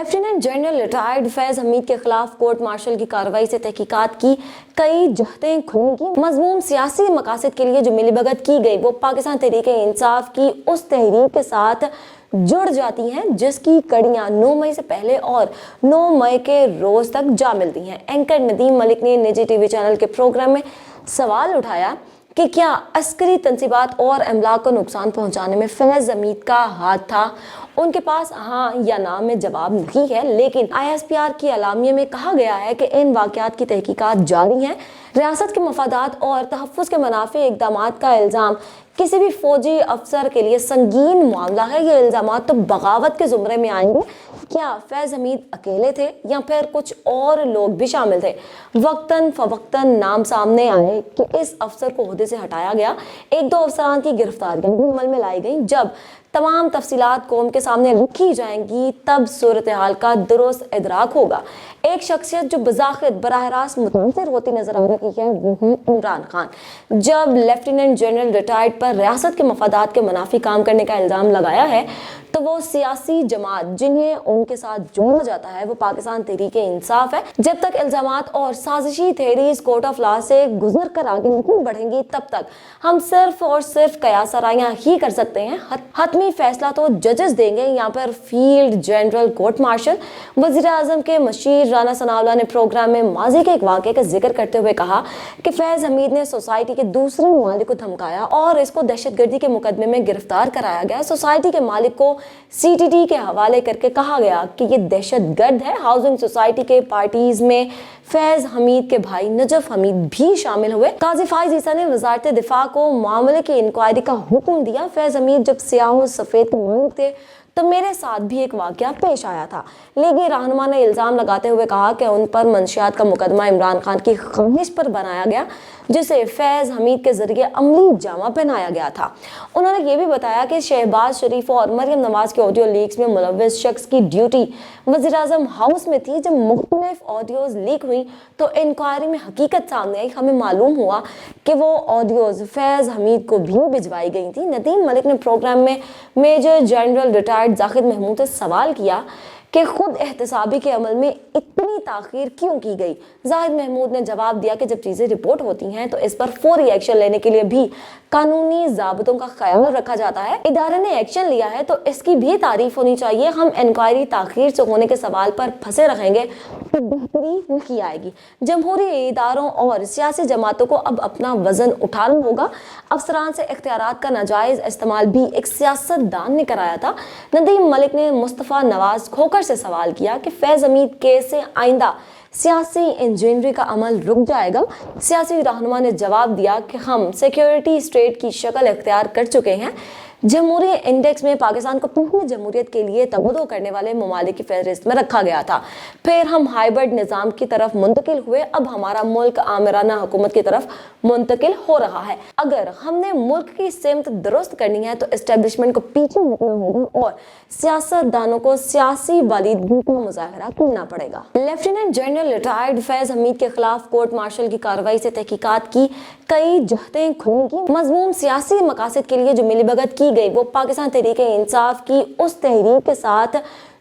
Lieutenant general retired Faiz Hamid के खिलाफ court martial की कार्रवाई से तहकीकात की कई जहतें खुलेंगी। मजमूम सियासी मकासद के लिए जो मिलीभगत की गई वो पाकिस्तान तहरीक-ए-इंसाफ की उस तहरीक के साथ जुड़ जाती हैं जिसकी कड़ियां 9 मई से पहले और 9 मई के रोज तक जा मिलती हैं। एंकर नदीम मलिक ने निजी टीवी चैनल के प्रोग्राम में सवाल उठाया कि क्या अस्करी तंसीबात और अमलाक को नुकसान पहुंचाने में फैज हमीद का हाथ था। उनके पास हाँ या ना में जवाब नहीं है, लेकिन ISPR की अलामिया में कहा गया है कि इन वाक़यात की तहकीकात जारी हैं। रियासत के मफादात और तहफ़्फ़ुज़ के मुनाफे इक़दामात का इल्ज़ाम किसी भी फौजी अफसर के लिए संगीन मामला है। ये इल्ज़ामात तो बगावत के ज़ुमरे में आएंगे। क्या फैज़ हमीद अकेले थे या फिर कुछ और लोग भी शामिल थे? वक्तन फवक्तन नाम सामने आए कि इस अफसर को ओहदे से हटाया गया। 1-2 अफसरान की गिरफ्तारियां भी अमल में लाई गई। जब तमाम तफसीलात कौम के सामने रखी जाएंगी तब सूरत हाल का दुरुस्त इदराक होगा। एक शख्सियत जो बज़ाहिर बराह रास्त मुतासिर होती नजर आ रही है वो है इमरान खान। जब लेफ्टिनेंट जनरल रिटायर्ड पर रियासत के मफादात के मुनाफी काम करने का इल्ज़ाम लगाया है तो वो सियासी जमात जिन्हें उनके साथ जोड़ा जाता है वो पाकिस्तान तहरीक-ए-इंसाफ है। जब तक इल्ज़ामात और साजिशी थेरीज कोर्ट ऑफ लॉ से गुजर कर आगे नहीं बढ़ेंगी तब तक हम सिर्फ और सिर्फ कयासराइयां ही कर सकते हैं। हतमी फैसला तो जजेस देंगे। यहाँ पर फील्ड जनरल कोर्ट मार्शल वज़ीर आज़म के मशीर राना सनाउल्लाह ने प्रोग्राम में माजी के एक वाक़े का जिक्र करते हुए कहा कि फैज़ हमीद ने सोसाइटी के दूसरे मालिक को धमकाया और इसको दहशतगर्दी के मुकदमे में गिरफ्तार कराया गया। सोसाइटी के मालिक को CTT के हवाले करके कहा गया कि ये दहशतगर्द है। हाउसिंग सोसाइटी के पार्टीज में फैज हमीद के भाई नजफ हमीद भी शामिल हुए। काजी फाइज ईसा ने वजारत दिफा को मामले की इंक्वायरी का हुक्म दिया। फैज हमीद जब सियाह सफेद के मालिक थे तो मेरे साथ भी एक वाकया पेश आया था। लीगी रहनुमा ने इल्ज़ाम लगाते हुए कहा कि उन पर मंशियात का मुकदमा इमरान खान की ख्वाहिश पर बनाया गया जिसे फैज़ हमीद के जरिए अमली जामा पहनाया गया था। उन्होंने ये भी बताया कि शहबाज शरीफ और मरियम नवाज के ऑडियो लीक्स में मुलव्विस शख्स की ड्यूटी वज़ीर आज़म हाउस में थी। जब मुख्तलिफ ऑडियोज़ लीक हुई तो इंक्वायरी में हकीकत सामने आई। हमें मालूम हुआ कि वो ऑडियोज़ फैज़ हमीद को भी भिजवाई गई थी। नदीम मलिक ने प्रोग्राम में major general retired Zahid Mahmood से सवाल किया कि खुद एहतसाबी के अमल में इतनी ताख़ीर क्यों की गई। जाहिद महमूद ने जवाब दिया कि जब चीज़ें रिपोर्ट होती हैं तो इस पर फौरी एक्शन लेने के लिए भी कानूनी ज़ाब्तों का ख्याल रखा जाता है। इदारे ने एक्शन लिया है तो इसकी भी तारीफ होनी चाहिए। हम इंक्वायरी ताख़ीर से होने के सवाल पर फंसे रहेंगे तो बेहतरी नहीं आएगी। जमहूरी इदारों और सियासी जमातों को अब अपना वजन उठाना होगा। अफसरान से इख्तियारात का नाजायज़ इस्तेमाल भी एक सियासतदान ने कराया था। नदीम मलिक ने मुस्तफ़ा नवाज खोकर से सवाल किया कि फैज़ हमीद केस से आइंदा सियासी इंजीनियरिंग का अमल रुक जाएगा। सियासी रहनुमा ने जवाब दिया कि हम सिक्योरिटी स्टेट की शक्ल इख्तियार कर चुके हैं। जमहूरी इंडेक्स में पाकिस्तान को पहली जमहूरियत के लिए तवज्जो करने वाले ममालिक की फहरिस्त में रखा गया था। फिर हम हाइब्रिड निज़ाम की तरफ मुंतकिल हुए। अब हमारा मुल्क आमिराना हुकूमत की तरफ मुंतकिल हो रहा है। अगर हमने मुल्क की सिमत दुरुस्त करनी है तो इस्टेब्लिशमेंट को पीछे हटना होगा और सियासतदानों को सियासी बालिदगी का मुजाहरा करना पड़ेगा। लेफ्टिनेंट जनरल रिटायर्ड फैज़ हमीद के खिलाफ कोर्ट मार्शल की कार्रवाई से तहकीकात की कई जहतें खुलेंगी। मजमूम सियासी मकासद के लिए जो मिलीभगत की गई वो पाकिस्तान तहरीक-ए-इंसाफ की उस तहरीक के साथ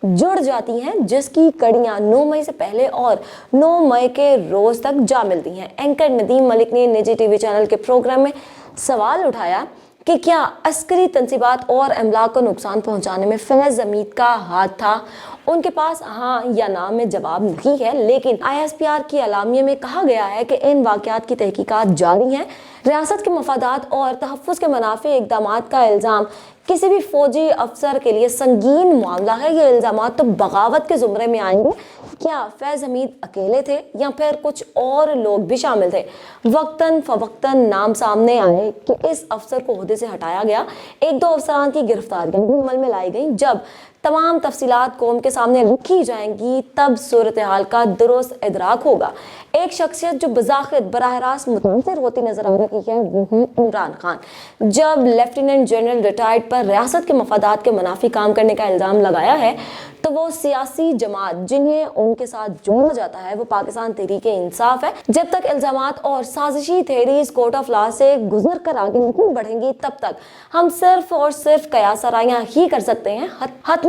जुड़ जाती हैं जिसकी कड़ियां 9 मई से पहले और 9 मई के रोज तक जा मिलती हैं। एंकर नदीम मलिक ने निजी टीवी चैनल के प्रोग्राम में सवाल उठाया कि क्या अस्करी तंसीबात और अमलाक को नुकसान पहुंचाने में फैज़ हमीद का हाथ था। उनके पास हाँ या ना में जवाब नहीं है, लेकिन ISPR की अलामिया में कहा गया है कि इन वाक़यात की तहकीकात जारी हैं। रियासत के मफादात और तहफ़्फ़ुज़ के मुनाफे इक़दामात का इल्ज़ाम किसी भी फौजी अफसर के लिए संगीन मामला है। ये इल्ज़ामात तो बगावत के ज़ुमरे में आएंगे। क्या फैज़ हमीद अकेले थे या फिर कुछ और लोग भी शामिल थे? वक्तन फवक्तन नाम सामने आए कि इस अफसर को ओहदे से हटाया गया। 1-2 अफसरान की गिरफ्तारियां भी अमल में लाई गई। जब तमाम तफसीलात कौम के सामने रखी जाएंगी तब सूरत हाल का दुरुस्त इदराक होगा। एक शख्सियत जो बज़ाहिर बराह रास्त मुतासिर होती नजर आ रही है वो है इमरान खान। जब लेफ्टिनेंट जनरल रिटायर्ड पर रियासत के मफादात के मुनाफी काम करने का इल्ज़ाम लगाया है तो वो सियासी जमात जिन्हें उनके साथ जोड़ा जाता है वो पाकिस्तान तहरीक-ए-इंसाफ है। जब तक इल्ज़ामात और साजिशी थेरीज कोर्ट ऑफ लॉ से गुजर कर आगे नहीं बढ़ेंगी तब तक हम सिर्फ और सिर्फ कयासराइयां ही कर सकते हैं।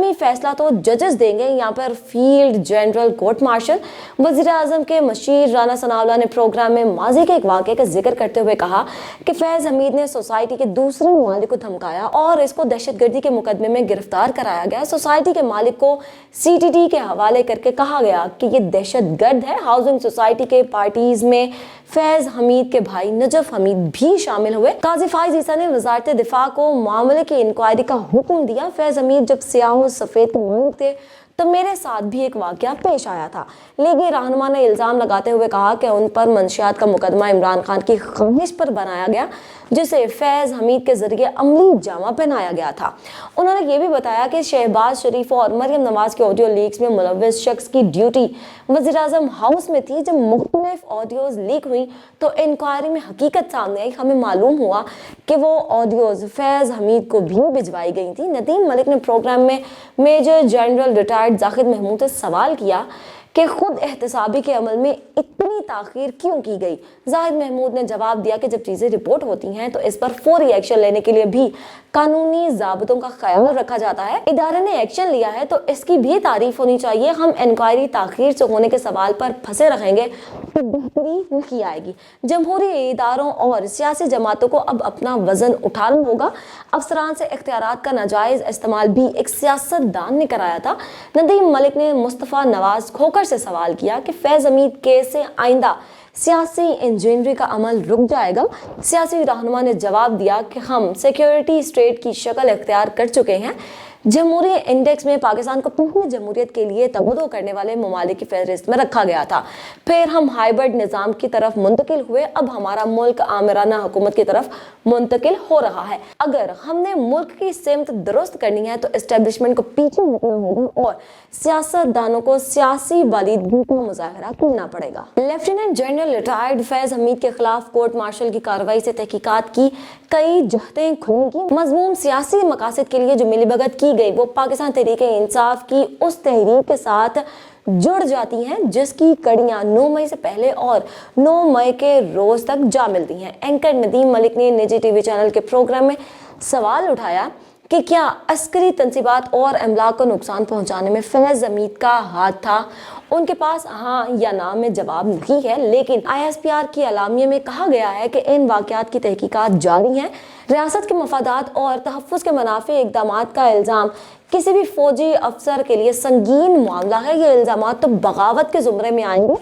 हतमी फैसला तो जजेस देंगे। यहाँ पर फील्ड जनरल कोर्ट मार्शल वजीर आजम के मशीर राना सनाउल्लाह ने प्रोग्राम में माजी के एक वाक़े का जिक्र करते हुए कहा कि फैज हमीद ने सोसाइटी के दूसरे मालिक को धमकाया और इसको दहशतगर्दी के मुकदमे में गिरफ्तार कराया गया। सोसाइटी के मालिक को CTT के हवाले करके कहा गया कि ये दहशतगर्द है। हाउसिंग सोसाइटी के पार्टीज में फैज हमीद के भाई नजफ हमीद भी शामिल हुए। काजी फाइज ईसा ने वजारत दिफा को मामले की इंक्वायरी का हुक्म दिया। फैज हमीद जब सियाह सफेद के मालिक थे तो मेरे साथ भी एक वाकया पेश आया था। लीगी रहनुमा ने इल्ज़ाम लगाते हुए कहा कि उन पर मंशियात का मुकदमा इमरान खान की ख्वाहिश पर बनाया गया, जिसे फैज़ हमीद के जरिए अमली जामा पहनाया गया था। उन्होंने ये भी बताया कि शहबाज शरीफ और मरियम नवाज के ऑडियो लीक्स में मुलव्विस शख्स की ड्यूटी वज़ीर आज़म हाउस में थी। जब मुख्तलिफ ऑडियोज़ लीक हुई तो इंक्वायरी में हकीकत सामने आई। हमें मालूम हुआ कि वो ऑडियोज़ फैज़ हमीद को भी भिजवाई गई थी। नदीम मलिक ने प्रोग्राम में major general retired Zahid Mahmood से सवाल किया कि खुद एहतसाबी के अमल में इतनी ताख़ीर क्यों की गई। जाहिद महमूद ने जवाब दिया कि जब चीज़ें रिपोर्ट होती हैं तो इस पर फौरी एक्शन लेने के लिए भी कानूनी ज़ाब्तों का ख्याल रखा जाता है। इदारे ने एक्शन लिया है तो इसकी भी तारीफ होनी चाहिए। हम इंक्वायरी ताख़ीर से होने के सवाल पर फंसे रहेंगे तो बेहतरी नहीं आएगी। जमहूरी इदारों और सियासी जमातों को अब अपना वजन उठाना होगा। अफसरान से इख्तियारात का नाजायज़ इस्तेमाल भी एक सियासतदान ने कराया था। नदीम मलिक ने मुस्तफ़ा नवाज खोकर से सवाल किया कि फैज़ हमीद केस से आइंदा सियासी इंजीनियरिंग का अमल रुक जाएगा। सियासी रहनुमा ने जवाब दिया कि हम सिक्योरिटी स्टेट की शक्ल इख्तियार कर चुके हैं। जमहूरी इंडेक्स में पाकिस्तान को पहली जमहूरियत के लिए तवज्जो करने वाले ममालिक की फहरिस्त में रखा गया था। फिर हम हाइब्रिड निज़ाम की तरफ मुंतकिल हुए। अब हमारा मुल्क आमिराना हुकूमत की तरफ मुंतकिल हो रहा है। अगर हमने मुल्क की सिमत दुरुस्त करनी है तो इस्टेब्लिशमेंट को पीछे हटना होगा और सियासतदानों को सियासी बालिदगी का मुजाहरा करना पड़ेगा। लेफ्टिनेंट जनरल रिटायर्ड फैज़ हमीद के खिलाफ कोर्ट मार्शल की कार्रवाई से तहकीकात की कई जहतें खुलेंगी। मज़मूम सियासी मकासद के लिए जो मिलीभगत की गई वो पाकिस्तान तहरीक इंसाफ की उस तहरीक के साथ जुड़ जाती हैं जिसकी कड़ियां 9 मई से पहले और 9 मई के रोज तक जा मिलती हैं। एंकर नदीम मलिक ने निजी टीवी चैनल के प्रोग्राम में सवाल उठाया कि क्या अस्करी तंसीबात और अमलाक को नुकसान पहुंचाने में फैज़ हमीद का हाथ था। उनके पास हाँ या ना में जवाब नहीं है, लेकिन ISPR की अलामिया में कहा गया है कि इन वाक़यात की तहकीकात जारी हैं। रियासत के मफादात और तहफ़्फ़ुज़ के मुनाफी इक़दामात का इल्ज़ाम किसी भी फौजी अफसर के लिए संगीन मामला है। ये इल्ज़ामात तो बगावत के ज़ुमरे में आएंगे।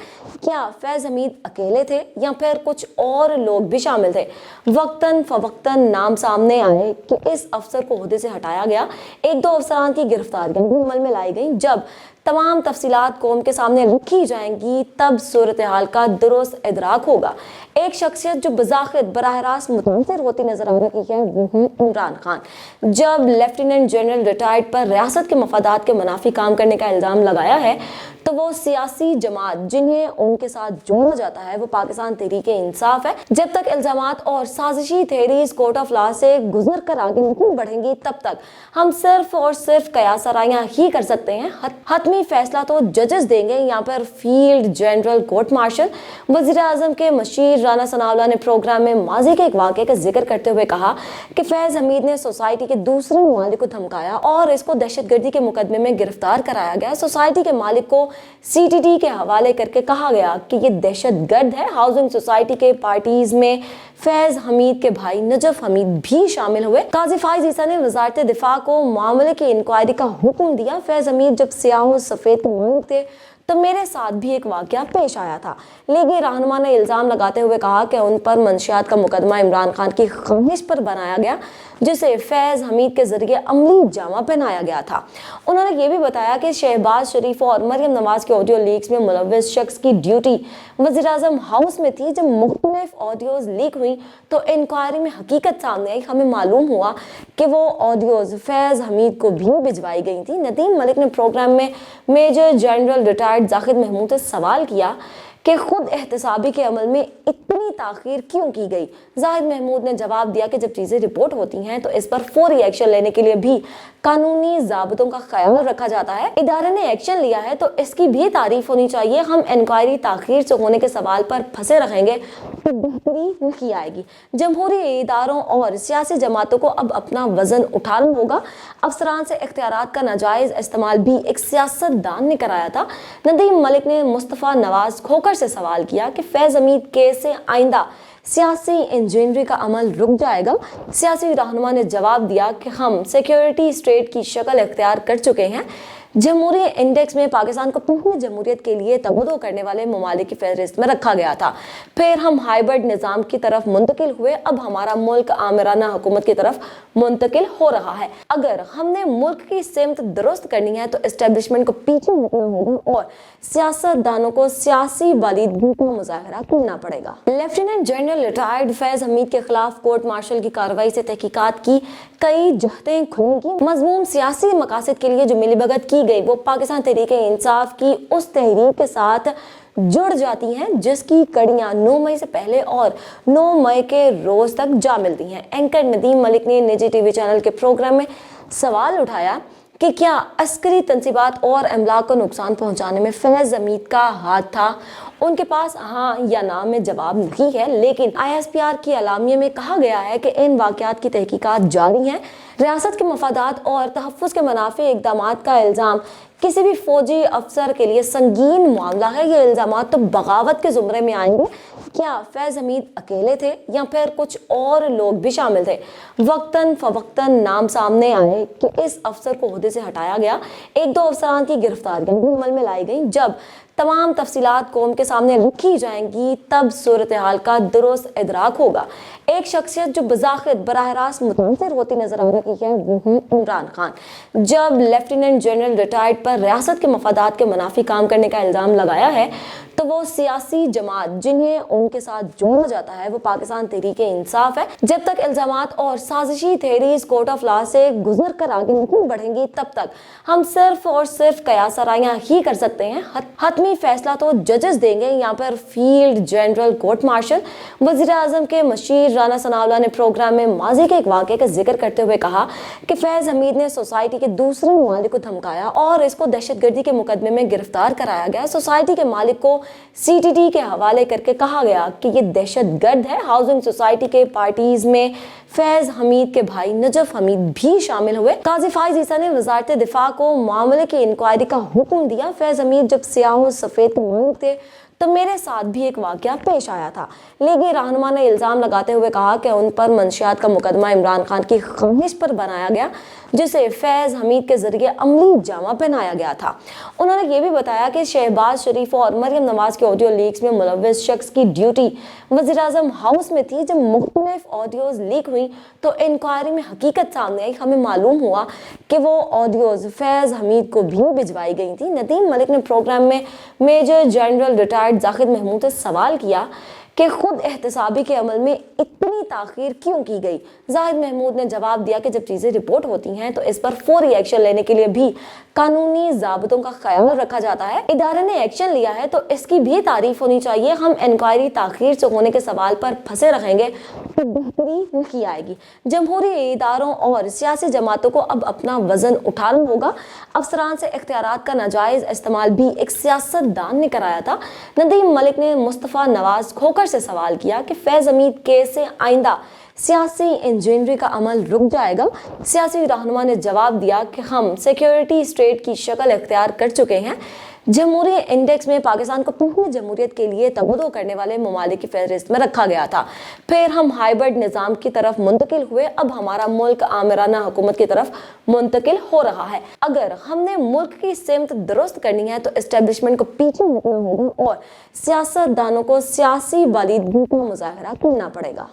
क्या फैज़ हमीद अकेले थे या फिर कुछ और लोग भी शामिल थे? वक्तन फवक्तन नाम सामने आए कि इस अफसर को ओहदे से हटाया गया। 1-2 अफसरान की गिरफ्तारियां भी अमल में लाई गई। जब तमाम तफसीलात कौम के सामने रखी जाएंगी तब सूरत हाल का दुरुस्त इदराक होगा। एक शख्सियत जो बज़ाहिर बराह रास्त मुतासिर होती नजर आ रही है वो है इमरान खान। जब लेफ्टिनेंट जनरल रिटायर्ड पर रियासत के मफादात के मुनाफी काम करने का इल्ज़ाम लगाया है तो वो सियासी जमात जिन्हें उनके साथ जोड़ा जाता है वो पाकिस्तान तहरीक इंसाफ है। जब तक इल्ज़ामात और साजिशी थेरीज कोर्ट ऑफ लॉ से गुजर कर आगे नहीं बढ़ेंगी तब तक हम सिर्फ और सिर्फ कयासराइयां ही कर सकते हैं। हतमी फैसला तो जजेस देंगे। यहाँ पर फील्ड जनरल कोर्ट मार्शल वजीर आजम के मशीर राना सनाउल्लाह ने प्रोग्राम में माजी के एक वाक़े का जिक्र करते हुए कहा कि फैज़ हमीद ने सोसाइटी के दूसरे मालिक को धमकाया और इसको दहशतगर्दी के मुकदमे में गिरफ्तार कराया गया। सोसाइटी के मालिक को CTT के हवाले करके कहा गया कि ये दहशतगर्द है। हाउसिंग सोसाइटी के पार्टीज में फैज हमीद के भाई नजफ हमीद भी शामिल हुए। काजी फाइज ईसा ने वजारत दिफा को मामले की इंक्वायरी का हुक्म दिया। फैज हमीद जब सियाह सफेद के मालिक थे तो मेरे साथ भी एक वाकया पेश आया था। लीगी रहनुमा ने इल्ज़ाम लगाते हुए कहा कि उन पर मंशियात का मुकदमा इमरान खान की ख्वाहिश पर बनाया गया, जिसे फैज़ हमीद के जरिए अमली जामा पहनाया गया था। उन्होंने ये भी बताया कि शहबाज शरीफ और मरियम नवाज के ऑडियो लीक्स में मुलव्विस शख्स की ड्यूटी वज़ीर आज़म हाउस में थी। जब मुख्तलिफ ऑडियोज़ लीक हुई तो इंक्वायरी में हकीकत सामने आई। हमें मालूम हुआ कि वो ऑडियोज़ फैज़ हमीद को भी भिजवाई गई थी। नदीम मलिक ने प्रोग्राम में major general retired Zahid Mahmood से सवाल किया कि खुद एहतसाबी के अमल में इतनी ताख़ीर क्यों की गई। जाहिद महमूद ने जवाब दिया कि जब चीज़ें रिपोर्ट होती हैं तो इस पर फौरी एक्शन लेने के लिए भी कानूनी ज़ाब्तों का ख्याल रखा जाता है। इदारे ने एक्शन लिया है तो इसकी भी तारीफ होनी चाहिए। हम इंक्वायरी ताख़ीर से होने के सवाल पर फंसे रहेंगे तो बेहतरी नहीं आएगी। जमहूरी इदारों और सियासी जमातों को अब अपना वजन उठाना होगा। अफसरान से इख्तियारात का नाजायज इस्तेमाल भी एक सियासतदान ने कराया था। नदीम मलिक ने मुस्तफ़ा नवाज खोखर से सवाल किया कि फैज़ हमीद केस से आइंदा सियासी इंजीनियरिंग का अमल रुक जाएगा। सियासी रहनुमा ने जवाब दिया कि हम सिक्योरिटी स्टेट की शक्ल इख्तियार कर चुके हैं। जमहूरी इंडेक्स में पाकिस्तान को पहली जमहूरियत के लिए तवज्जो करने वाले ममालिक की फहरिस्त में रखा गया था। फिर हम हाइब्रिड निज़ाम की तरफ मुंतकिल हुए। अब हमारा मुल्क आमिराना हुकूमत की तरफ मुंतकिल हो रहा है। अगर हमने मुल्क की सिमत दुरुस्त करनी है तो इस्टेब्लिशमेंट को पीछे हटना होगा और सियासतदानों को सियासी बालिदगी का मुजाहरा करना पड़ेगा। लेफ्टिनेंट जनरल रिटायर्ड फैज़ हमीद के खिलाफ कोर्ट मार्शल की कार्रवाई से तहकीकात की कई जहतें खुलेंगी। मज़मूम सियासी मकासद के लिए जो मिलीभगत की गई वो पाकिस्तान तहरीक इंसाफ की उस तहरीक के साथ जुड़ जाती हैं जिसकी कड़ियां 9 मई से पहले और 9 मई के रोज तक जा मिलती हैं। एंकर नदीम मलिक ने निजी टीवी चैनल के प्रोग्राम में सवाल उठाया कि क्या अस्करी तंसीबात और अमलाक को नुकसान पहुंचाने में फैज़ हमीद का हाथ था। उनके पास हाँ या ना में जवाब नहीं है, लेकिन ISPR की अलामिया में कहा गया है कि इन वाक़यात की तहकीकात जारी हैं। रियासत के मफादात और तहफ़्फ़ुज़ के मुनाफी इक़दामात का इल्ज़ाम किसी भी फौजी अफसर के लिए संगीन मामला है। ये इल्ज़ामात तो बगावत के ज़ुमरे में आएंगे। क्या फैज़ हमीद अकेले थे या फिर कुछ और लोग भी शामिल थे? वक्तन फवक्तन नाम सामने आए कि इस अफसर को ओहदे से हटाया गया। 1-2 अफसरान की गिरफ्तारियां भी अमल में लाई गई। जब तमाम तफसीलात कौम के सामने रखी जाएंगी तब सूरत हाल का दुरुस्त इदराक होगा। एक शख्सियत जो बज़ाहिर बराह रास्त मुतासिर होती नजर आ रही है वो है इमरान खान। जब लेफ्टिनेंट जनरल रिटायर्ड पर रियासत के मफादात के मुनाफी काम करने का इल्ज़ाम लगाया है तो वो सियासी जमात जिन्हें उनके साथ जोड़ा जाता है वो पाकिस्तान तहरीक इंसाफ है। जब तक इल्ज़ामात और साजिशी थेरीज कोर्ट ऑफ लॉ से गुजर कर आगे नहीं बढ़ेंगी तब तक हम सिर्फ और सिर्फ कयासराइयां ही कर सकते हैं। हतमी फैसला तो जजेस देंगे। यहाँ पर फील्ड जनरल कोर्ट मार्शल वज़ीर आज़म के मशीर राना सनाउल्लाह ने प्रोग्राम में माजी के एक वाक़े का जिक्र करते हुए कहा कि फैज़ हमीद ने सोसाइटी के दूसरे मालिक को धमकाया और इसको दहशतगर्दी के मुकदमे में गिरफ्तार कराया गया। सोसाइटी के मालिक को CTT के हवाले करके कहा गया कि ये दहशतगर्द है। हाउसिंग सोसाइटी के पार्टीज में फैज़ हमीद के भाई नजफ हमीद भी शामिल हुए। काजी फाइज ईसा ने वजारत दिफा को मामले की इंक्वायरी का हुक्म दिया। फैज़ हमीद जब सियाह सफ़ेद के मालिक थे तो मेरे साथ भी एक वाक़या पेश आया था। लीगी रहनुमा ने इल्ज़ाम लगाते हुए कहा कि उन पर मंशियात का मुकदमा इमरान खान की ख्वाहिश पर बनाया गया जिसे फैज़ हमीद के जरिए अमली जामा पहनाया गया था। उन्होंने ये भी बताया कि शहबाज शरीफ और मरियम नवाज के ऑडियो लीक्स में मुलव्विस शख्स की ड्यूटी वज़ीर आज़म हाउस में थी। जब मुख्तलिफ ऑडियोज़ लीक हुई तो इंक्वायरी में हकीकत सामने आई। हमें मालूम हुआ कि वो ऑडियोज़ फैज़ हमीद को भी भिजवाई गई थी। नदीम मलिक ने प्रोग्राम में major general retired Zahid Mahmood से सवाल किया कि खुद एहतसाबी के अमल में इतनी ताखीर क्यों की गई। जाहिद महमूद ने जवाब दिया कि जब चीज़ें रिपोर्ट होती हैं तो इस पर फौरी एक्शन लेने के लिए भी कानूनी ज़ाब्तों का ख्याल रखा जाता है। इदारे ने एक्शन लिया है तो इसकी भी तारीफ होनी चाहिए। हम इंक्वायरी ताखीर से होने के सवाल पर फंसे रहेंगे तो बेहतरी नहीं आएगी। जमहूरी इदारों और सियासी जमातों को अब अपना वजन उठाना होगा। अफसरान से इख्तियारात का नाजायज इस्तेमाल भी एक सियासतदान ने कराया था। नदीम मलिक ने मुस्तफ़ा नवाज खोखर से सवाल किया कि फैज़ हमीद केस से आइंदा सियासी इंजीनियरिंग का अमल रुक जाएगा। सियासी रहनुमा ने जवाब दिया कि हम सिक्योरिटी स्टेट की शक्ल इख्तियार कर चुके हैं। जमहूरी इंडेक्स में पाकिस्तान को पहली जमहूरियत के लिए तवज्जो करने वाले ममालिक की फहरिस्त में रखा गया था। फिर हम हाइब्रिड निज़ाम की तरफ मुंतकिल हुए। अब हमारा मुल्क आमिराना हुकूमत की तरफ मुंतकिल हो रहा है। अगर हमने मुल्क की सिमत दुरुस्त करनी है तो इस्टेब्लिशमेंट को पीछे हटना होगा और सियासतदानों को सियासी बालिदगी का मुजाहरा करना पड़ेगा।